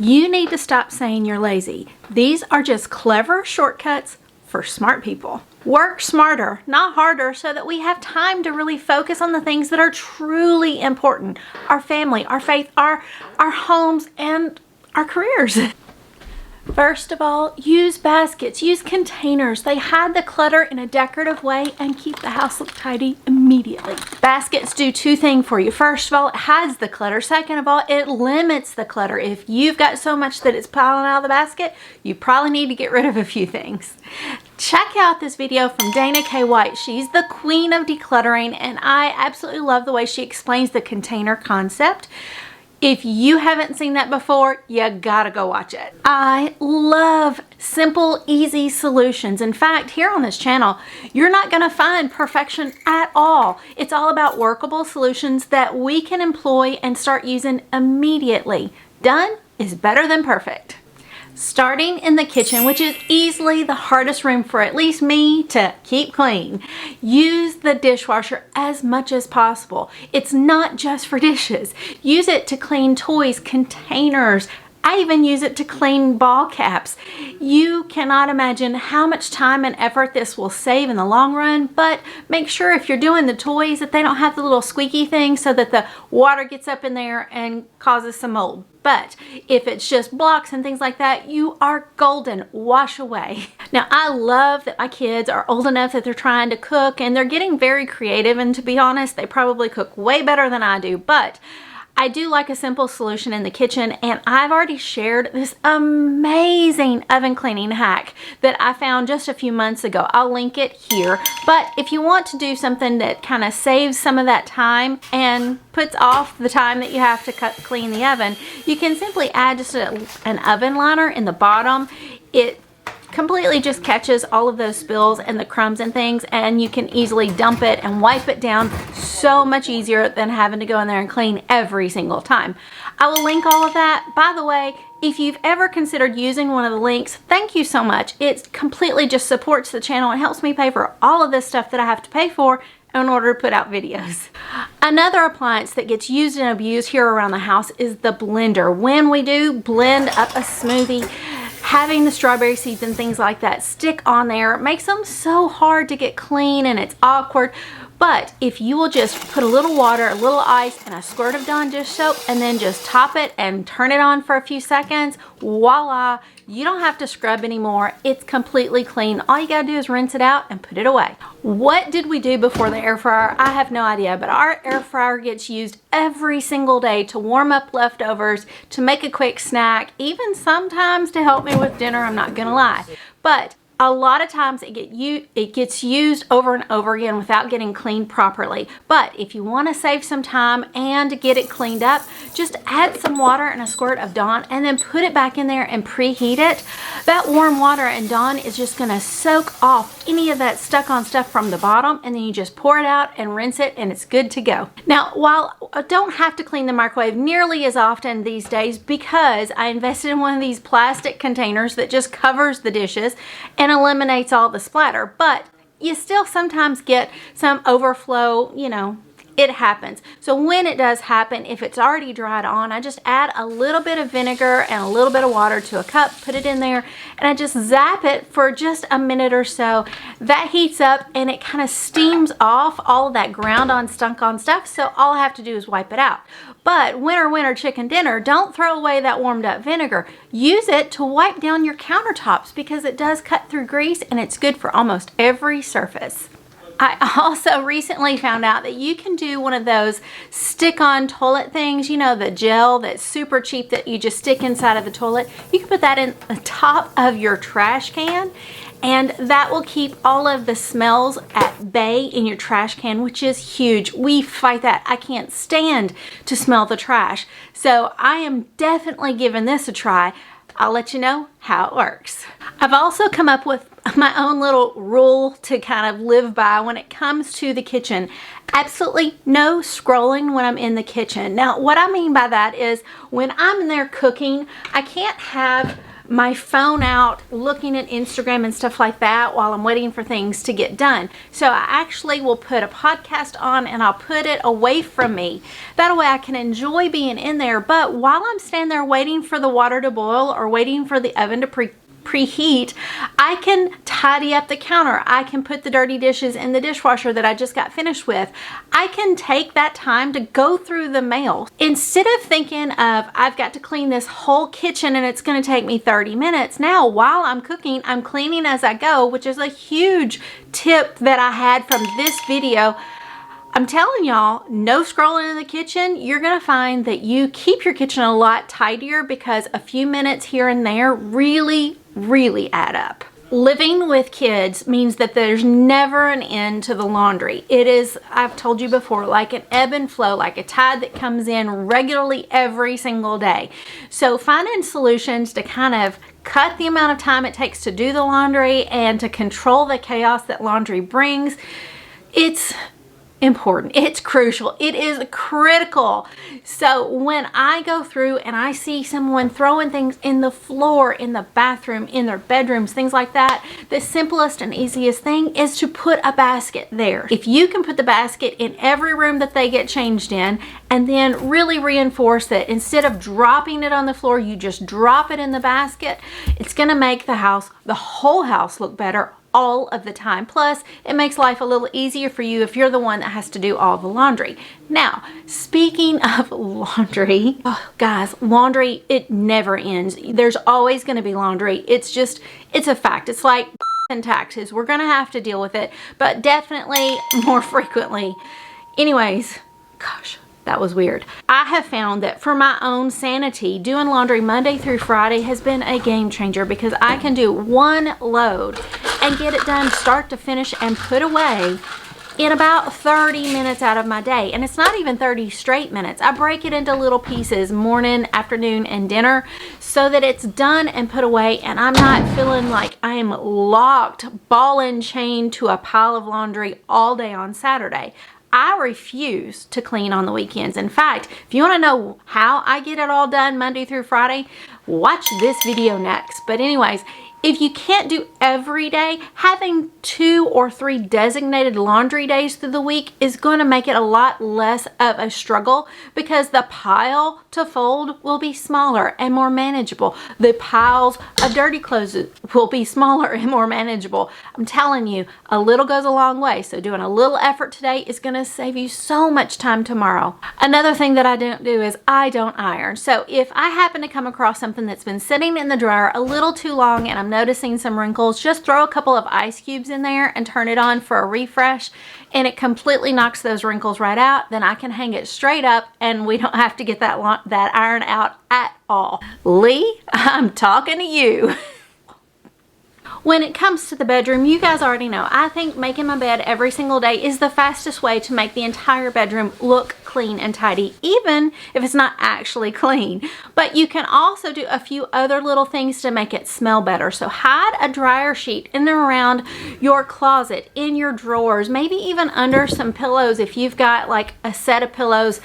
You need to stop saying you're lazy. These are just clever shortcuts for smart people. Work smarter, not harder, so that we have time to really focus on the things that are truly important. Our family, our faith, our homes, and our careers. First of all, use baskets, use containers. They hide the clutter in a decorative way and keep the house look tidy immediately. Baskets do two things for you. First of all, it hides the clutter. Second of all, it limits the clutter. If you've got so much that it's piling out of the basket, you probably need to get rid of a few things. Check out this video from Dana K. White. She's the queen of decluttering, and I absolutely love the way she explains the container concept. If you haven't seen that before, you gotta go watch it. I love simple, easy solutions. In fact, here on this channel, you're not gonna find perfection at all. It's all about workable solutions that we can employ and start using immediately. Done is better than perfect. Starting in the kitchen, which is easily the hardest room for at least me to keep clean. Use the dishwasher as much as possible. It's not just for dishes. Use it to clean toys, containers. I even use it to clean ball caps. You cannot imagine how much time and effort this will save in the long run, but make sure if you're doing the toys that they don't have the little squeaky thing so that the water gets up in there and causes some mold. But if it's just blocks and things like that, you are golden. Wash away. Now, I love that my kids are old enough that they're trying to cook and they're getting very creative, and to be honest, they probably cook way better than I do, but I do like a simple solution in the kitchen, and I've already shared this amazing oven cleaning hack that I found just a few months ago. I'll link it here, but if you want to do something that kind of saves some of that time and puts off the time that you have to clean the oven, you can simply add just an oven liner in the bottom. It completely just catches all of those spills and the crumbs and things, and you can easily dump it and wipe it down. So much easier than having to go in there and clean every single time. I will link all of that. By the way, if you've ever considered using one of the links, thank you so much. It completely just supports the channel and helps me pay for all of this stuff that I have to pay for in order to put out videos. Another appliance that gets used and abused here around the house is the blender. When we do blend up a smoothie, having the strawberry seeds and things like that stick on there makes them so hard to get clean, and it's awkward. But if you will just put a little water, a little ice, and a squirt of Dawn dish soap, and then just top it and turn it on for a few seconds, voila, you don't have to scrub anymore. It's completely clean. All you gotta do is rinse it out and put it away. What did we do before the air fryer? I have no idea, but our air fryer gets used every single day to warm up leftovers, to make a quick snack, even sometimes to help me with dinner, I'm not gonna lie. But a lot of times it gets used over and over again without getting cleaned properly. But if you want to save some time and get it cleaned up, just add some water and a squirt of Dawn and then put it back in there and preheat it. That warm water and Dawn is just going to soak off any of that stuck on stuff from the bottom, and then you just pour it out and rinse it and it's good to go. Now, while I don't have to clean the microwave nearly as often these days because I invested in one of these plastic containers that just covers the dishes and eliminates all the splatter, but you still sometimes get some overflow, you know, it happens. So when it does happen, if it's already dried on, I just add a little bit of vinegar and a little bit of water to a cup, put it in there, and I just zap it for just a minute or so. That heats up and it kind of steams off all of that ground on, stunk on stuff, so all I have to do is wipe it out. But winter chicken dinner, don't throw away that warmed up vinegar. Use it to wipe down your countertops because it does cut through grease and it's good for almost every surface. I also recently found out that you can do one of those stick-on toilet things, you know, the gel that's super cheap that you just stick inside of the toilet. You can put that in the top of your trash can, and that will keep all of the smells at bay in your trash can, which is huge. We fight that. I can't stand to smell the trash. So I am definitely giving this a try. I'll let you know how it works. I've also come up with my own little rule to kind of live by when it comes to the kitchen. Absolutely no scrolling when I'm in the kitchen. Now, what I mean by that is when I'm in there cooking, I can't have my phone out looking at Instagram and stuff like that while I'm waiting for things to get done. So I actually will put a podcast on and I'll put it away from me. That way I can enjoy being in there. But while I'm standing there waiting for the water to boil or waiting for the oven to preheat, I can tidy up the counter. I can put the dirty dishes in the dishwasher that I just got finished with. I can take that time to go through the mail. Instead of thinking of, I've got to clean this whole kitchen and it's going to take me 30 minutes. Now, while I'm cooking, I'm cleaning as I go, which is a huge tip that I had from this video. I'm telling y'all, no scrolling in the kitchen. You're going to find that you keep your kitchen a lot tidier because a few minutes here and there really add up. Living with kids means that there's never an end to the laundry. It is, I've told you before, like an ebb and flow, like a tide that comes in regularly every single day. So finding solutions to kind of cut the amount of time it takes to do the laundry and to control the chaos that laundry brings, it's important. It's crucial. It is critical. So when I go through and I see someone throwing things in the floor, in the bathroom, in their bedrooms, things like that, the simplest and easiest thing is to put a basket there. If you can put the basket in every room that they get changed in, and then really reinforce that instead of dropping it on the floor, you just drop it in the basket, it's going to make the whole house look better all of the time. Plus, it makes life a little easier for you if you're the one that has to do all the laundry. Now, speaking of laundry, oh, guys, laundry, it never ends. There's always going to be laundry. It's a fact. It's like and taxes. We're going to have to deal with it, but definitely more frequently. Anyways, gosh, that was weird. I have found that for my own sanity, doing laundry Monday through Friday has been a game changer because I can do one load and get it done start to finish and put away in about 30 minutes out of my day. And it's not even 30 straight minutes. I break it into little pieces, morning, afternoon, and dinner, so that it's done and put away and I'm not feeling like I am locked, ball and chain to a pile of laundry all day on Saturday. I refuse to clean on the weekends. In fact, if you want to know how I get it all done Monday through Friday, watch this video next. But anyways, if you can't do every day, having 2 or 3 designated laundry days through the week is going to make it a lot less of a struggle because the pile to fold will be smaller and more manageable. The piles of dirty clothes will be smaller and more manageable. I'm telling you, a little goes a long way. So doing a little effort today is going to save you so much time tomorrow. Another thing that I don't do is I don't iron. So if I happen to come across something that's been sitting in the dryer a little too long and I'm noticing some wrinkles, just throw a couple of ice cubes in there and turn it on for a refresh and it completely knocks those wrinkles right out. Then I can hang it straight up and we don't have to get that iron out at all. Lee, I'm talking to you. When it comes to the bedroom, you guys already know, I think making my bed every single day is the fastest way to make the entire bedroom look clean and tidy, even if it's not actually clean. But you can also do a few other little things to make it smell better. So hide a dryer sheet in and around your closet, in your drawers, maybe even under some pillows if you've got like a set of pillows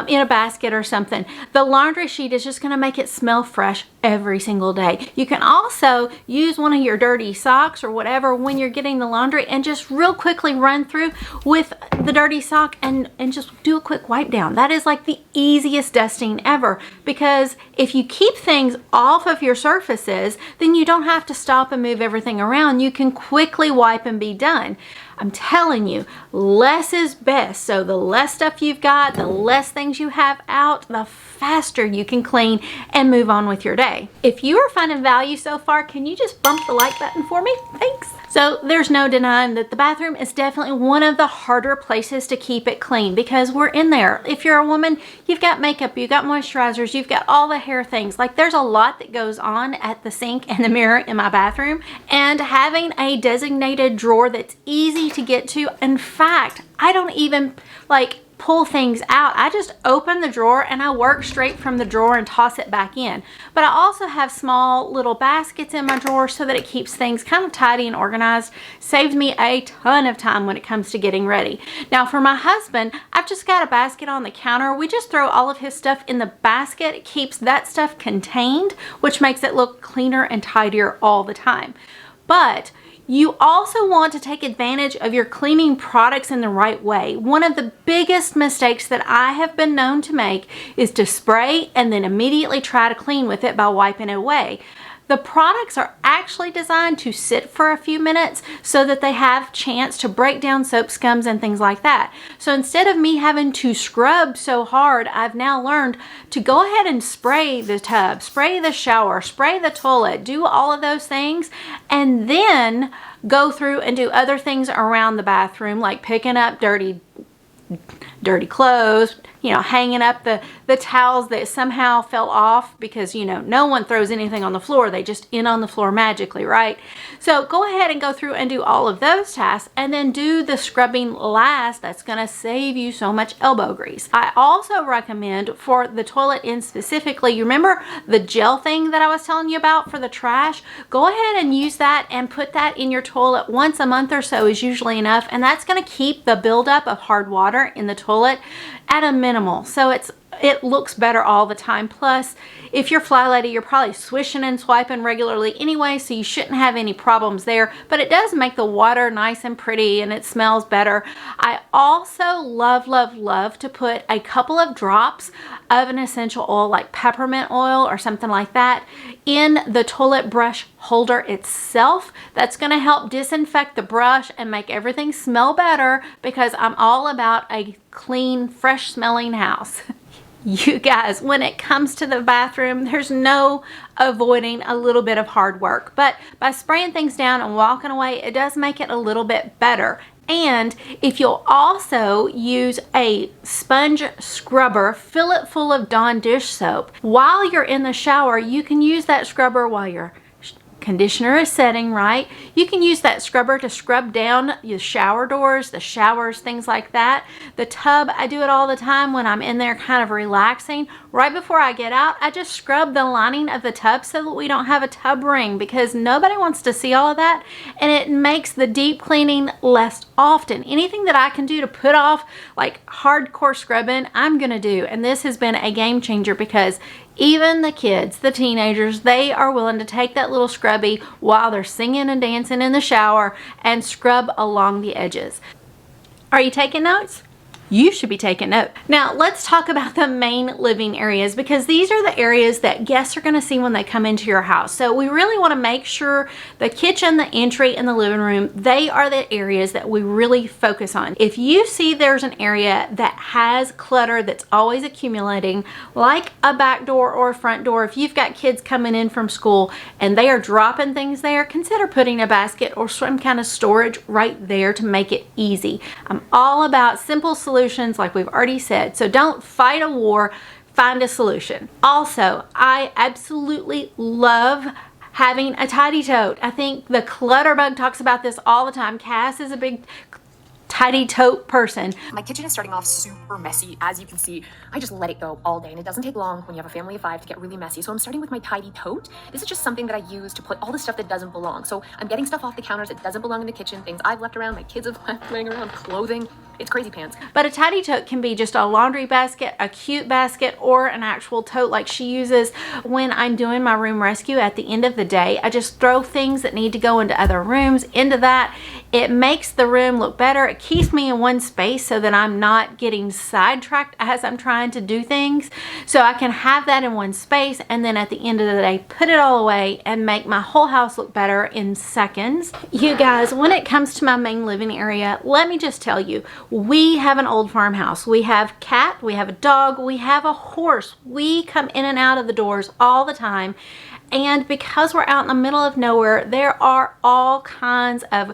in a basket or something. The laundry sheet is just going to make it smell fresh every single day. You can also use one of your dirty socks or whatever when you're getting the laundry and just real quickly run through with the dirty sock and just do a quick wipe down. That is like the easiest dusting ever, because if you keep things off of your surfaces, then you don't have to stop and move everything around. You can quickly wipe and be done. I'm telling you, less is best. So the less stuff you've got, the less things you have out, the faster you can clean and move on with your day. If you are finding value so far, can you just bump the like button for me? Thanks. So there's no denying that the bathroom is definitely one of the harder places to keep it clean because we're in there. If you're a woman, you've got makeup, you've got moisturizers, you've got all the hair things. Like there's a lot that goes on at the sink and the mirror in my bathroom, and having a designated drawer that's easy to get to. In fact, I don't even like pull things out, I just open the drawer and I work straight from the drawer and toss it back in. But I also have small little baskets in my drawer so that it keeps things kind of tidy and organized. Saves me a ton of time when it comes to getting ready. Now for my husband, I've just got a basket on the counter. We just throw all of his stuff in the basket. It keeps that stuff contained, which makes it look cleaner and tidier all the time. But you also want to take advantage of your cleaning products in the right way. One of the biggest mistakes that I have been known to make is to spray and then immediately try to clean with it by wiping it away. The products are actually designed to sit for a few minutes so that they have chance to break down soap scums and things like that. So instead of me having to scrub so hard, I've now learned to go ahead and spray the tub, spray the shower, spray the toilet, do all of those things, and then go through and do other things around the bathroom, like picking up dirty clothes, you know, hanging up the towels that somehow fell off, because, you know, no one throws anything on the floor. They just in on the floor magically, right? So go ahead and go through and do all of those tasks and then do the scrubbing last. That's going to save you so much elbow grease. I also recommend for the toilet in specifically, you remember the gel thing that I was telling you about for the trash? Go ahead and use that and put that in your toilet once a month or so is usually enough, and that's going to keep the buildup of hard water in the toilet at a minimal, so it looks better all the time. Plus, if you're Fly Lady, you're probably swishing and swiping regularly anyway, so you shouldn't have any problems there, but it does make the water nice and pretty and it smells better. I also love to put a couple of drops of an essential oil like peppermint oil or something like that in the toilet brush holder itself. That's going to help disinfect the brush and make everything smell better, because I'm all about a clean, fresh smelling house. You guys, when it comes to the bathroom, there's no avoiding a little bit of hard work, but by spraying things down and walking away, it does make it a little bit better. And if you'll also use a sponge scrubber, fill it full of Dawn dish soap. While you're in the shower, you can use that scrubber while your conditioner is setting, right? You can use that scrubber to scrub down your shower doors, the showers, things like that. The tub, I do it all the time when I'm in there kind of relaxing. Right before I get out, I just scrub the lining of the tub so that we don't have a tub ring, because nobody wants to see all of that, and it makes the deep cleaning less often. Anything that I can do to put off like hardcore scrubbing, I'm gonna do, and this has been a game changer, because even the kids, the teenagers, they are willing to take that little scrubby while they're singing and dancing in the shower and scrub along the edges. Are you taking notes? You should be taking note. Now let's talk about the main living areas, because these are the areas that guests are going to see when they come into your house. So we really want to make sure the kitchen, the entry, and the living room, they are the areas that we really focus on. If you see there's an area that has clutter that's always accumulating, like a back door or a front door, if you've got kids coming in from school and they are dropping things there, consider putting a basket or some kind of storage right there to make it easy. I'm all about simple solutions, like we've already said. So don't fight a war, find a solution. Also, I absolutely love having a tidy tote. I think the clutter bug talks about this all the time. Cass is a big tidy tote person. My kitchen is starting off super messy. As you can see, I just let it go all day, and it doesn't take long when you have a family of 5 to get really messy. So I'm starting with my tidy tote. This is just something that I use to put all the stuff that doesn't belong. So I'm getting stuff off the counters that doesn't belong in the kitchen, things I've left around, my kids have left laying around, clothing. It's crazy pants. But a tidy tote can be just a laundry basket, a cute basket, or an actual tote like she uses when I'm doing my room rescue at the end of the day. I just throw things that need to go into other rooms into that. It makes the room look better. It keeps me in one space so that I'm not getting sidetracked as I'm trying to do things. So I can have that in one space, and then at the end of the day, put it all away and make my whole house look better in seconds. You guys, when it comes to my main living area, let me just tell you, we have an old farmhouse. We have a cat, we have a dog, we have a horse. We come in and out of the doors all the time. And because we're out in the middle of nowhere, there are all kinds of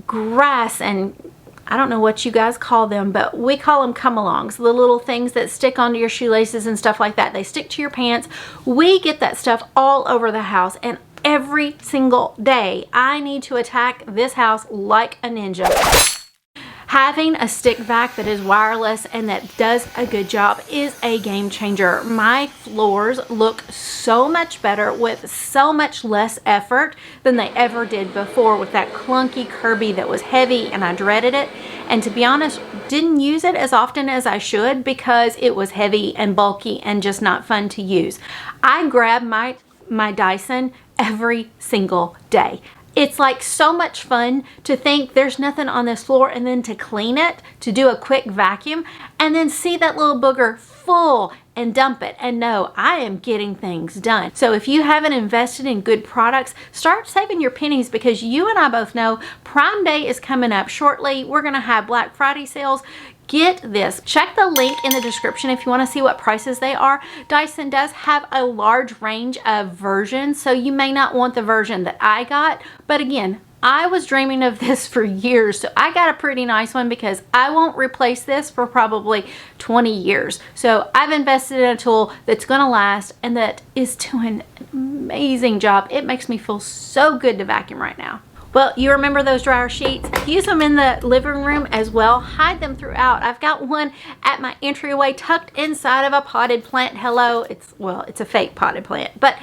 grass and I don't know what you guys call them, but we call them come-alongs, the little things that stick onto your shoelaces and stuff like that. They stick to your pants. We get that stuff all over the house, and every single day I need to attack this house like a ninja. Having a stick vac that is wireless and that does a good job is a game changer. My floors look so much better with so much less effort than they ever did before with that clunky Kirby that was heavy and I dreaded it. And to be honest, didn't use it as often as I should because it was heavy and bulky and just not fun to use. I grab my Dyson every single day. It's like so much fun to think there's nothing on this floor and then to clean it, to do a quick vacuum, and then see that little booger full and dump it and know I am getting things done. So if you haven't invested in good products, start saving your pennies because you and I both know Prime Day is coming up shortly. We're gonna have Black Friday sales. Get this. Check the link in the description if you want to see what prices they are. Dyson does have a large range of versions, so you may not want the version that I got. But again, I was dreaming of this for years, so I got a pretty nice one because I won't replace this for probably 20 years. So I've invested in a tool that's going to last and that is doing an amazing job. It makes me feel so good to vacuum right now. Well, you remember those dryer sheets? Use them in the living room as well. Hide them throughout. I've got one at my entryway tucked inside of a potted plant. Hello, it's a fake potted plant, but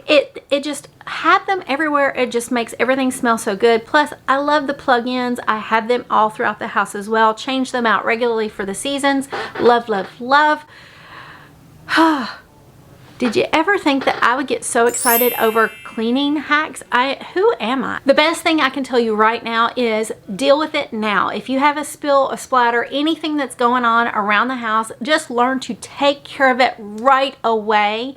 it just have them everywhere. It just makes everything smell so good. Plus, I love the plug-ins. I have them all throughout the house as well. Change them out regularly for the seasons. Love, love, love. Did you ever think that I would get so excited over cleaning hacks? Who am I? The best thing I can tell you right now is deal with it now. If you have a spill, a splatter, anything that's going on around the house, just learn to take care of it right away.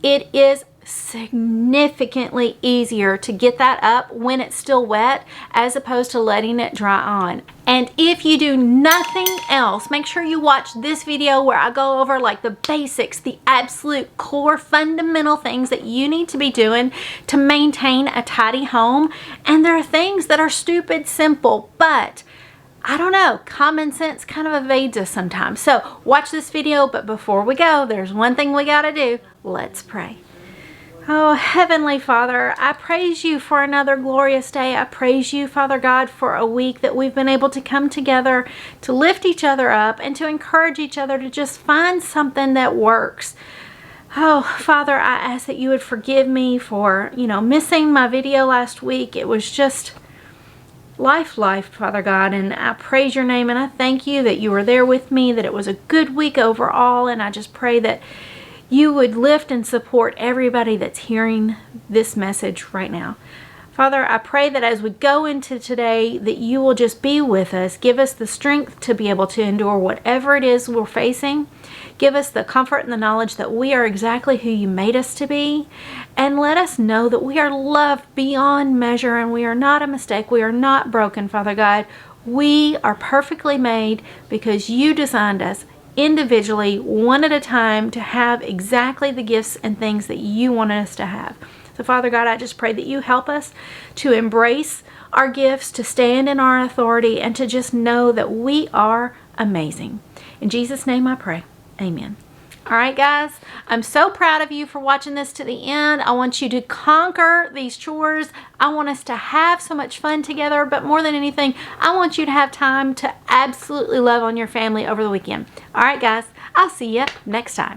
It is significantly easier to get that up when it's still wet as opposed to letting it dry on. And if you do nothing else, make sure you watch this video where I go over like the basics, the absolute core fundamental things that you need to be doing to maintain a tidy home. And there are things that are stupid simple, but I don't know, common sense kind of evades us sometimes. So watch this video, but before we go, there's one thing we gotta do. Let's pray. Oh, Heavenly Father, I praise you for another glorious day. I praise you, Father God, for a week that we've been able to come together to lift each other up and to encourage each other to just find something that works. Oh, Father, I ask that you would forgive me for, missing my video last week. It was just life, Father God, and I praise your name and I thank you that you were there with me, that it was a good week overall, and I just pray that you would lift and support everybody that's hearing this message right now. Father, I pray that as we go into today, that you will just be with us. Give us the strength to be able to endure whatever it is we're facing. Give us the comfort and the knowledge that we are exactly who you made us to be. And let us know that we are loved beyond measure and we are not a mistake. We are not broken, Father God. We are perfectly made because you designed us individually, one at a time, to have exactly the gifts and things that you wanted us to have. So Father God, I just pray that you help us to embrace our gifts, to stand in our authority, and to just know that we are amazing. In Jesus' name I pray. Amen. All right, guys, I'm so proud of you for watching this to the end. I want you to conquer these chores. I want us to have so much fun together, but more than anything, I want you to have time to absolutely love on your family over the weekend. All right, guys, I'll see you next time.